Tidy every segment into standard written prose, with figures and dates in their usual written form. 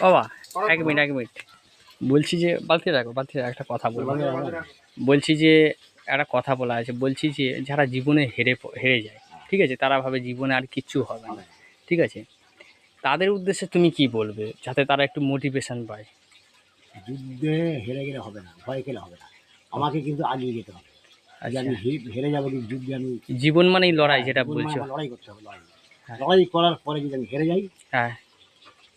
বাবা, এক মিনিট এক মিনিট, বলছি যে বালতি রাখো, বালতি রাখো, একটা কথা বলবো। বলছি যে একটা কথা বলা আছে, বলছি যে যারা জীবনে হেরে যায়, ঠিক আছে, তারা ভাবে জীবনে আর কিচ্ছু হবে না, ঠিক আছে, তাদের উদ্দেশ্যে তুমি কি বলবে যাতে তারা একটু মোটিভেশন পায়? যুদ্ধে হেরে গেলে হবে না, ভয় খেলে হবে না, আমাকে কিন্তু আগিয়ে যেতে হবে। যে আচ্ছা, আমি হেরে যাবো কিন্তু যুদ্ধে আমি, জীবন মানেই লড়াই হ্যাঁ যেটা জীবন মানে বলছো। আমার লড়াই করতে হবে, লড়াই হ্যাঁ, লড়াই করার পরে যদি আমি হেরে যাই, হ্যাঁ,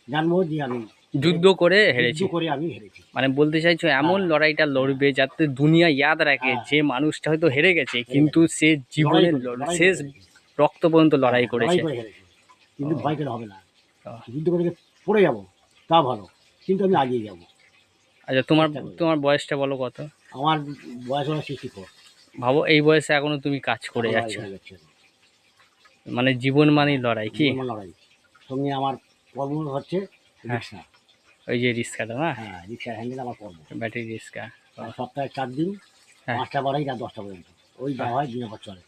জানবো যে আমি যুদ্ধ করে যুদ্ধ হেরেছি, করে আমি হেরেছি। মানে বলতে চাইছো এমন হ্যাঁ লড়াইটা হ্যাঁ লড়বে যাতে দুনিয়া ইয়াদ রাখে হ্যাঁ, যে মানুষটা হয়তো হেরে গেছে হেরে কিন্তু গেছে, সে লড়াই জীবনের করেছে, লড়াই করে শেষ হেরেছি। রক্ত পর্যন্ত হ্যাঁ লড়াই লড়াই করেছে। করে হেরেছি, ও, কিন্তু ভয় পেলে হবে না। ও, যুদ্ধ করে পড়ে যাবো তা ভালো, কিন্তু আমি আগিয়ে যাবো, আচ্ছা, তোমার চেষ্টা করবো। তোমার বয়সটা বলো কত? আমার বয়স হলো 64, ভাবো এই বয়সে এখনো তুমি কাজ করে এখন লড়াই যাচ্ছ, করে যাচ্ছে। মানে জীবন মানেই হ্যাঁ লড়াই কি? জীবন লড়াই। সঙ্গে আমার কর্ম হচ্ছে হ্যাঁ, রিক্সা। ওই যে রিক্সাটা না, হ্যাঁ রিক্সার হ্যান্ডেল আমার কর্ম। ব্যাটারি রিক্সা। ও, আর সপ্তাহে 4 দিন, হ্যাঁ, 5টা বাড়াই রাত 10টা পর্যন্ত, ওই যা হ্যাঁ, হয় দিনের পর চলে।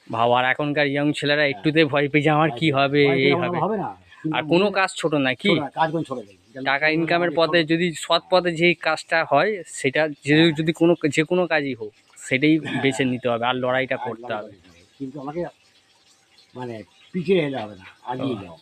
ভাবো আর এখনকার ইয়ং ছেলেরা হ্যাঁ একটুতে ভয় পেয়ে যে আমার ভয় কি পেয়ে হবে, ভয় এই পেলে আমার হবে। হবে না, কিন্তু আর কোনো মনে কাজ ছোট না কি, ছোট না, কাজ করে ছোট নেই, টাকা লোকজন বলে ইনকামের আমাকে ছোট। পথে যদি সৎ পথে যেই কাজটা হয় সেটা যে, হ্যাঁ যদি কোনো যে কোনো কাজই হোক সেটাই বেছে হ্যাঁ নিতে হবে আর লড়াইটা আর করতে লড়াই হবে। করে যেতে হবে। কিন্তু আমাকে মানে পিছিয়ে এলে হবে না, ও, আগিয়ে যাও।